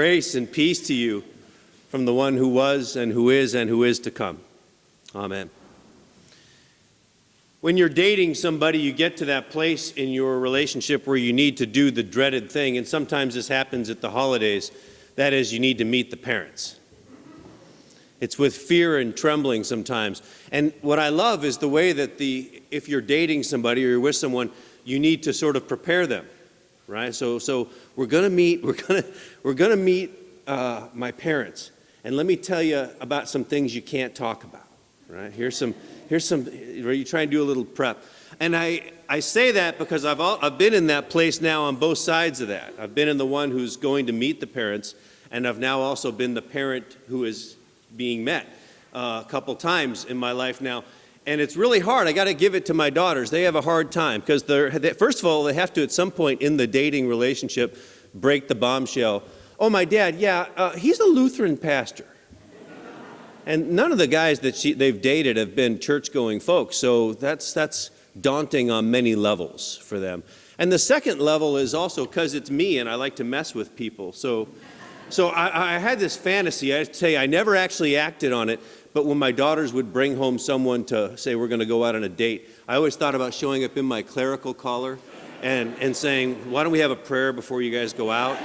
Grace and peace to you from the one who was and who is to come. Amen. When you're dating somebody, you get to that place in your relationship where you need to do the dreaded thing, and sometimes this happens at the holidays. That is, you need to meet the parents. It's with fear and trembling sometimes. And what I love is the way that if you're dating somebody or you're with someone, you need to sort of prepare them. Right, so we're gonna meet my parents, and let me tell you about some things you can't talk about. Right, here's some where you try and do a little prep, and I say that because I've been in that place now on both sides of that. I've been in the one who's going to meet the parents, and I've now also been the parent who is being met a couple times in my life now. And it's really hard. I got to give it to my daughters. They have a hard time because first of all, they have to at some point in the dating relationship break the bombshell. Oh, my dad, he's a Lutheran pastor. And none of the guys that they've dated have been church-going folks, so that's daunting on many levels for them. And the second level is also because it's me and I like to mess with people. So I had this fantasy. I say I never actually acted on it. But when my daughters would bring home someone to say we're going to go out on a date, I always thought about showing up in my clerical collar and saying, why don't we have a prayer before you guys go out?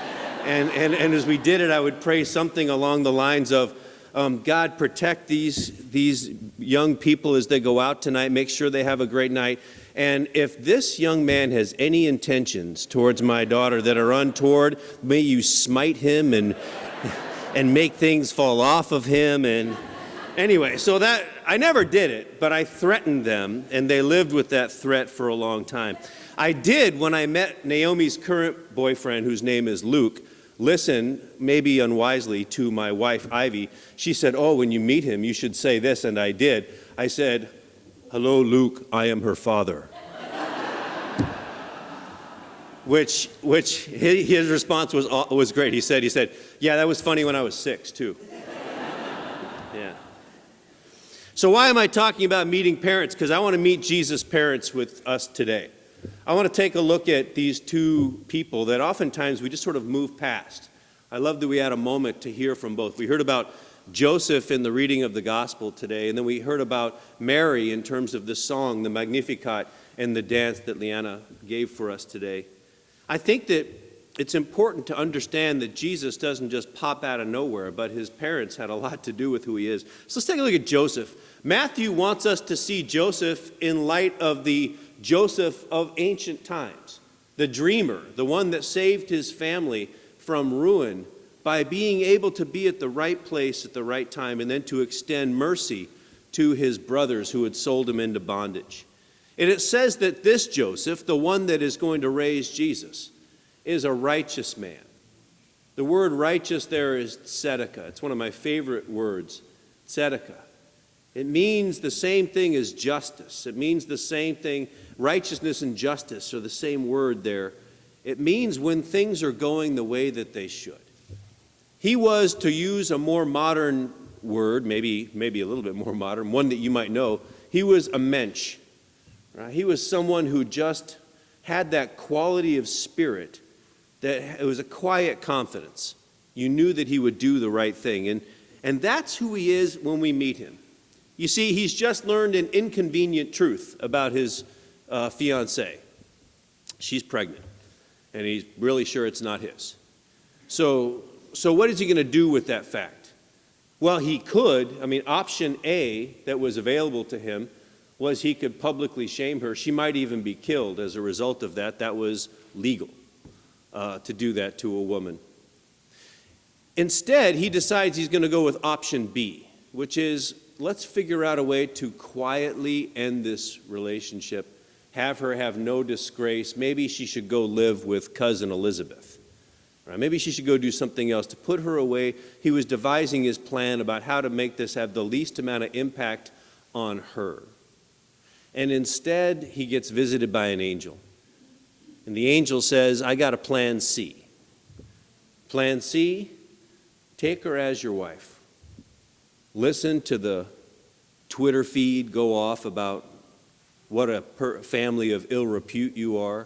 And as we did it, I would pray something along the lines of, God, protect these young people as they go out tonight. Make sure they have a great night. And if this young man has any intentions towards my daughter that are untoward, may you smite him and make things fall off of him. And anyway, so that I never did it, but I threatened them, and they lived with that threat for a long time. I did, when I met Naomi's current boyfriend, whose name is Luke, listen, maybe unwisely, to my wife, Ivy. She said, oh, when you meet him, you should say this, and I did. I said, hello, Luke, I am her father. Which his response was great. He said, yeah, that was funny when I was 6, too. Yeah. So why am I talking about meeting parents? Because I want to meet Jesus' parents with us today. I want to take a look at these two people that oftentimes we just sort of move past. I love that we had a moment to hear from both. We heard about Joseph in the reading of the gospel today, and then we heard about Mary in terms of the song, the Magnificat, and the dance that Leanna gave for us today. I think that it's important to understand that Jesus doesn't just pop out of nowhere, but his parents had a lot to do with who he is. So let's take a look at Joseph. Matthew wants us to see Joseph in light of the Joseph of ancient times, the dreamer, the one that saved his family from ruin by being able to be at the right place at the right time and then to extend mercy to his brothers who had sold him into bondage. And it says that this Joseph, the one that is going to raise Jesus, is a righteous man. The word righteous there is tzedakah. It's one of my favorite words, tzedakah. It means the same thing as justice. It means the same thing. Righteousness and justice are the same word there. It means when things are going the way that they should. He was, to use a more modern word, maybe a little bit more modern, one that you might know, he was a mensch. Right? He was someone who just had that quality of spirit that it was a quiet confidence. You knew that he would do the right thing. And that's who he is when we meet him. You see, he's just learned an inconvenient truth about his fiancée. She's pregnant, and he's really sure it's not his. So what is he going to do with that fact? Well, he could. Option A that was available to him was he could publicly shame her. She might even be killed as a result of that. That was legal. To do that to a woman. Instead, he decides he's going to go with option B, which is let's figure out a way to quietly end this relationship, have her have no disgrace. Maybe she should go live with cousin Elizabeth. Right? Maybe she should go do something else to put her away. He was devising his plan about how to make this have the least amount of impact on her. And instead, he gets visited by an angel. And the angel says, I got a plan C. Plan C, take her as your wife. Listen to the Twitter feed go off about what a family of ill repute you are.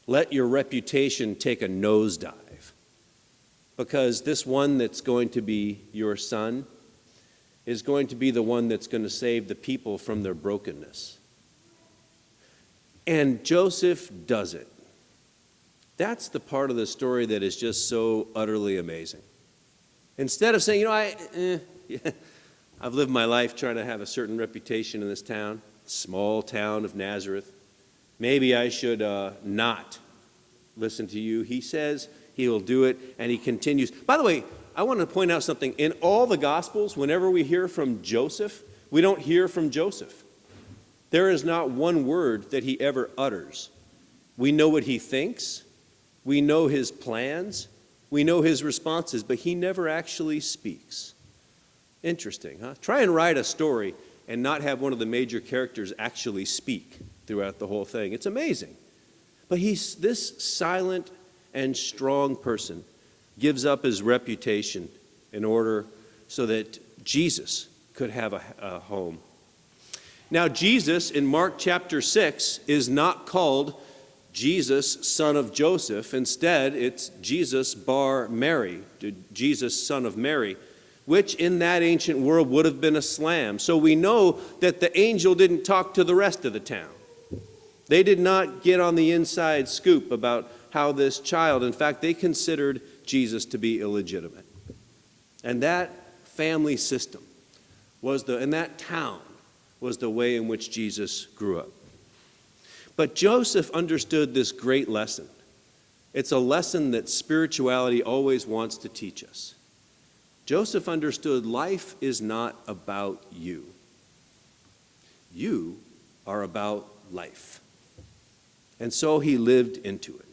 Let your reputation take a nosedive. because this one that's going to be your son is going to be the one that's going to save the people from their brokenness. And Joseph does it. That's the part of the story that is just so utterly amazing. Instead of saying, I've lived my life trying to have a certain reputation in this town, small town of Nazareth. Maybe I should not listen to you. He says he will do it, and he continues. By the way, I want to point out something. In all the Gospels, whenever we hear from Joseph, we don't hear from Joseph. There is not one word that he ever utters. We know what he thinks. We know his plans. We know his responses, but he never actually speaks. Interesting, huh? Try and write a story and not have one of the major characters actually speak throughout the whole thing. It's amazing. But this silent and strong person gives up his reputation in order so that Jesus could have a home. Now, Jesus in Mark chapter 6 is not called Jesus, son of Joseph. Instead, it's Jesus bar Mary, Jesus, son of Mary, which in that ancient world would have been a slam. So we know that the angel didn't talk to the rest of the town. They did not get on the inside scoop about how this child, in fact, they considered Jesus to be illegitimate. And that family system and that town was the way in which Jesus grew up. But Joseph understood this great lesson. It's a lesson that spirituality always wants to teach us. Joseph understood life is not about you. You are about life. And so he lived into it.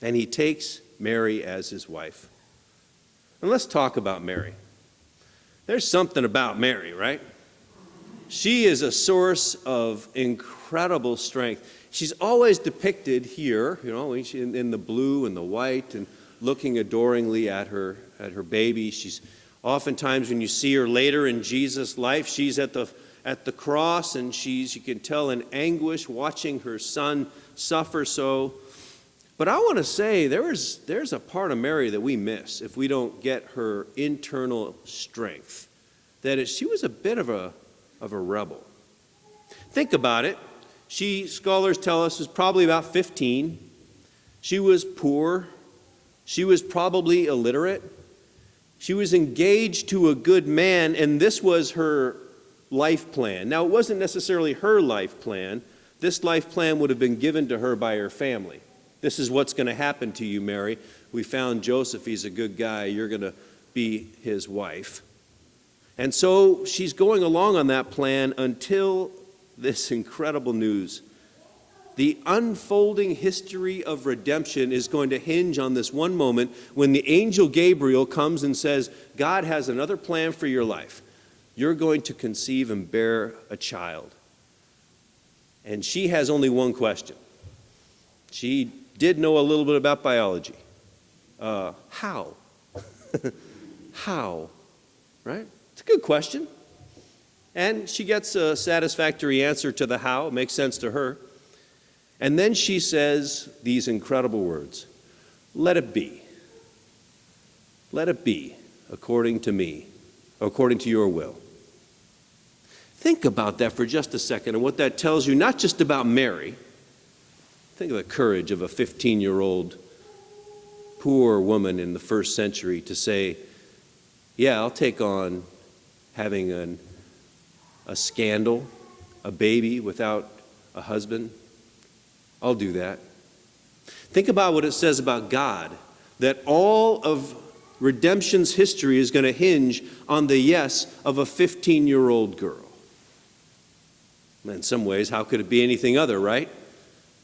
And he takes Mary as his wife. And let's talk about Mary. There's something about Mary, right? She is a source of incredible strength. She's always depicted here, in the blue and the white and looking adoringly at her baby. She's oftentimes, when you see her later in Jesus' life, she's at the cross, and you can tell, in anguish, watching her son suffer so. But I want to say there's a part of Mary that we miss if we don't get her internal strength. She was a bit of a rebel. Think about it. Scholars tell us, was probably about 15. She was poor. She was probably illiterate. She was engaged to a good man, and this was her life plan. Now, it wasn't necessarily her life plan. This life plan would have been given to her by her family. This is what's going to happen to you, Mary. We found Joseph. He's a good guy. You're going to be his wife. And so she's going along on that plan until this incredible news. The unfolding history of redemption is going to hinge on this one moment when the angel Gabriel comes and says, God has another plan for your life. You're going to conceive and bear a child. And she has only one question. She did know a little bit about biology. How? How? Right? It's a good question. And she gets a satisfactory answer to the how. It makes sense to her. And then she says these incredible words, let it be. Let it be according to me, according to your will. Think about that for just a second and what that tells you, not just about Mary. Think of the courage of a 15-year-old poor woman in the first century to say, yeah, I'll take on having a scandal, a baby without a husband. I'll do that. Think about what it says about God, that all of redemption's history is going to hinge on the yes of a 15-year-old girl. In some ways, how could it be anything other, right?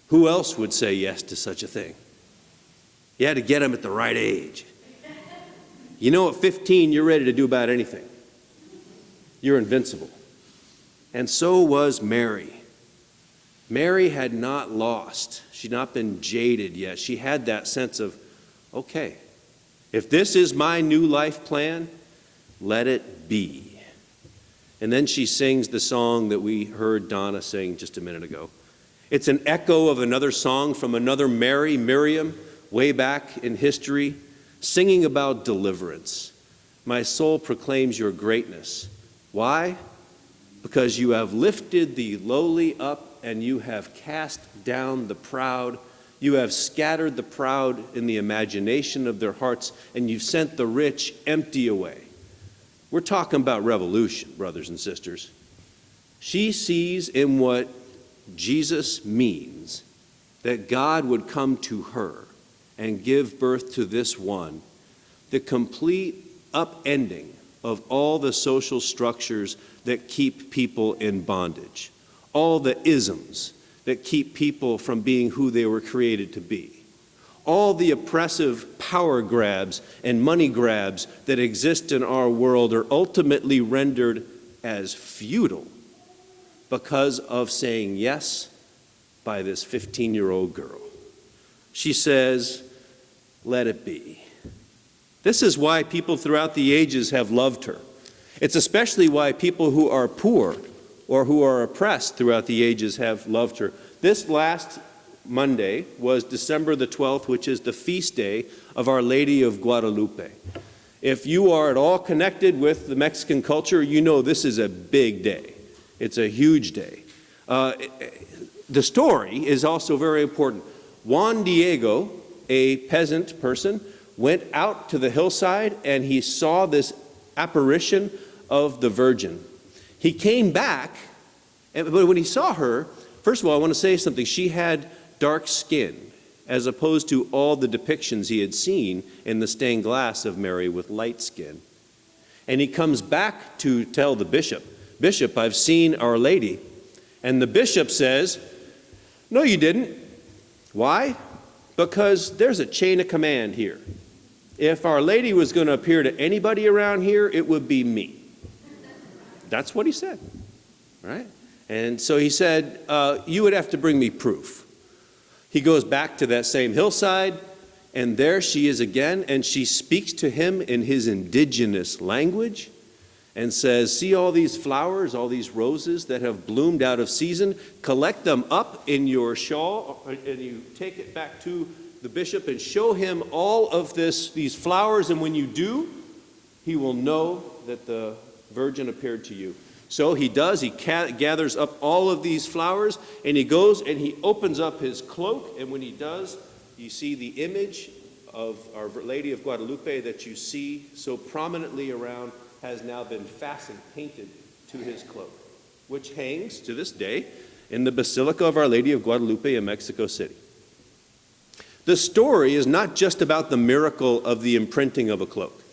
Who else would say yes to such a thing? You had to get them at the right age. You know, at 15, you're ready to do about anything. You're invincible. And so was Mary. Mary had not lost. She'd not been jaded yet. She had that sense of, okay, if this is my new life plan, let it be. And then she sings the song that we heard Donna sing just a minute ago. It's an echo of another song from another Mary, Miriam, way back in history. singing about deliverance. My soul proclaims your greatness. Why? Because you have lifted the lowly up and you have cast down the proud. You have scattered the proud in the imagination of their hearts, and you've sent the rich empty away. We're talking about revolution, brothers and sisters. She sees in what Jesus means that God would come to her and give birth to this one, the complete upending of all the social structures that keep people in bondage, all the isms that keep people from being who they were created to be, all the oppressive power grabs and money grabs that exist in our world are ultimately rendered as futile because of saying yes by this 15-year-old girl. She says, let it be. This is why people throughout the ages have loved her. It's especially why people who are poor or who are oppressed throughout the ages have loved her. This last Monday was December the 12th, which is the feast day of Our Lady of Guadalupe. If you are at all connected with the Mexican culture, you know this is a big day. It's a huge day. The story is also very important. Juan Diego, a peasant person, went out to the hillside and he saw this apparition of the Virgin. He came back, but when he saw her, first of all, I want to say something. She had dark skin, as opposed to all the depictions he had seen in the stained glass of Mary with light skin. And he comes back to tell the bishop, Bishop, I've seen Our Lady. And the bishop says, no, you didn't. Why? Because there's a chain of command here. If Our Lady was going to appear to anybody around here, it would be me. That's what he said, right? And so he said, you would have to bring me proof. He goes back to that same hillside, and there she is again, and she speaks to him in his indigenous language and says, see all these flowers, all these roses that have bloomed out of season, collect them up in your shawl, and you take it back to the bishop and show him all of these flowers, and when you do, he will know that the Virgin appeared to you. So he does, he gathers up all of these flowers, and he goes and he opens up his cloak, and when he does, you see the image of Our Lady of Guadalupe that you see so prominently around has now been fastened, painted to his cloak, which hangs to this day in the Basilica of Our Lady of Guadalupe in Mexico City. The story is not just about the miracle of the imprinting of a cloak.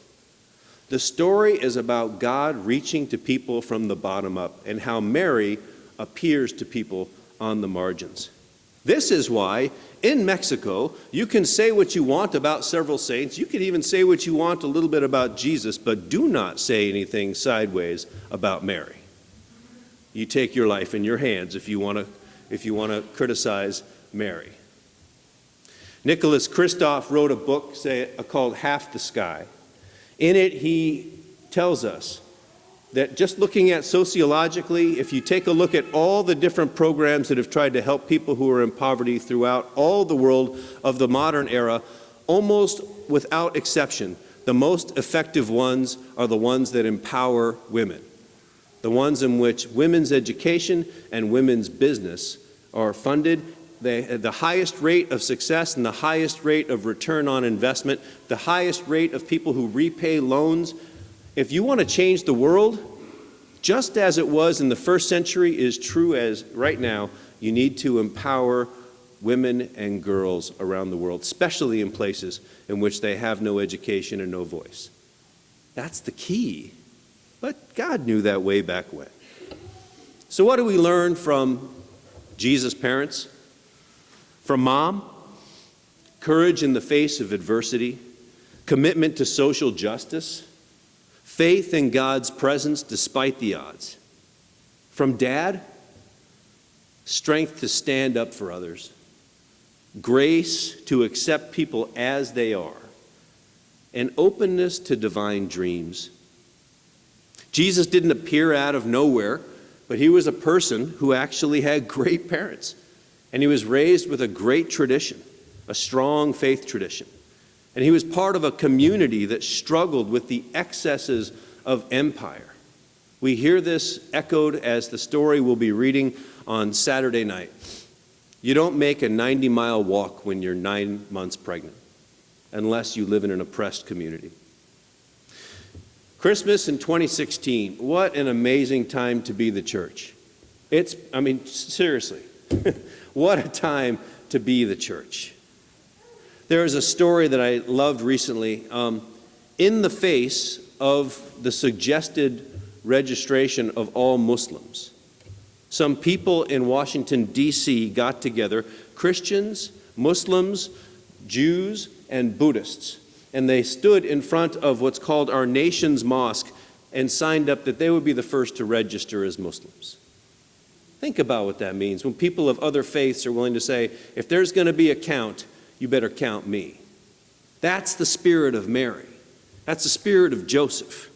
The story is about God reaching to people from the bottom up and how Mary appears to people on the margins. This is why in Mexico you can say what you want about several saints. You can even say what you want a little bit about Jesus, but do not say anything sideways about Mary. You take your life in your hands if you want to criticize Mary. Nicholas Kristof wrote a book called Half the Sky. In it, he tells us that just looking at sociologically, if you take a look at all the different programs that have tried to help people who are in poverty throughout all the world of the modern era, almost without exception, the most effective ones are the ones that empower women, the ones in which women's education and women's business are funded. The highest rate of success and the highest rate of return on investment, the highest rate of people who repay loans. If you want to change the world, just as it was in the first century is true as right now, you need to empower women and girls around the world, especially in places in which they have no education and no voice. That's the key. But God knew that way back when. So what do we learn from Jesus' parents? From Mom, courage in the face of adversity, commitment to social justice, faith in God's presence despite the odds. From Dad, strength to stand up for others, grace to accept people as they are, and openness to divine dreams. Jesus didn't appear out of nowhere, but he was a person who actually had great parents. And he was raised with a great tradition, a strong faith tradition. And he was part of a community that struggled with the excesses of empire. We hear this echoed as the story we'll be reading on Saturday night. You don't make a 90-mile walk when you're 9 months pregnant, unless you live in an oppressed community. Christmas in 2016, what an amazing time to be the church. Seriously, what a time to be the church. There is a story that I loved recently. In the face of the suggested registration of all Muslims, some people in Washington, D.C. got together, Christians, Muslims, Jews, and Buddhists, and they stood in front of what's called our nation's mosque and signed up that they would be the first to register as Muslims. Think about what that means when people of other faiths are willing to say, if there's going to be a count, you better count me. That's the spirit of Mary. That's the spirit of Joseph.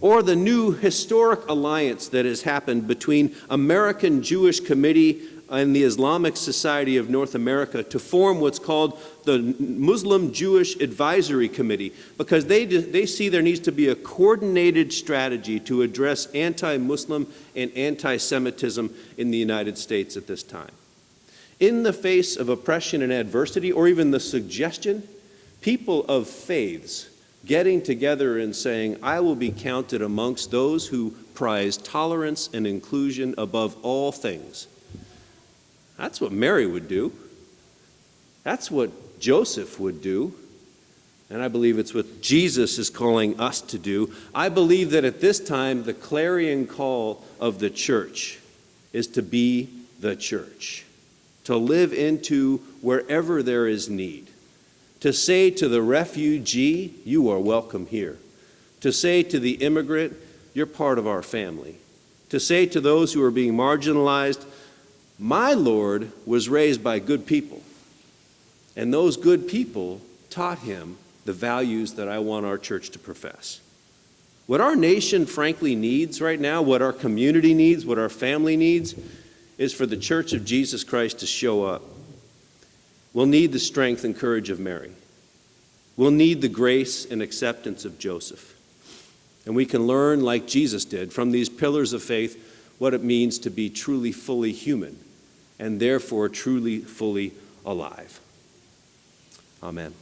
Or the new historic alliance that has happened between American Jewish Committee and the Islamic Society of North America to form what's called the Muslim Jewish Advisory Committee, because they see there needs to be a coordinated strategy to address anti-Muslim and anti-Semitism in the United States at this time. In the face of oppression and adversity, or even the suggestion, people of faiths getting together and saying, I will be counted amongst those who prize tolerance and inclusion above all things. That's what Mary would do. That's what Joseph would do. And I believe it's what Jesus is calling us to do. I believe that at this time, the clarion call of the church is to be the church, to live into wherever there is need, to say to the refugee, you are welcome here, to say to the immigrant, you're part of our family, to say to those who are being marginalized, my Lord was raised by good people, and those good people taught him the values that I want our church to profess. What our nation frankly needs right now, what our community needs, what our family needs, is for the Church of Jesus Christ to show up. We'll need the strength and courage of Mary. We'll need the grace and acceptance of Joseph. And we can learn, like Jesus did, from these pillars of faith, what it means to be truly fully human, and therefore truly fully alive. Amen.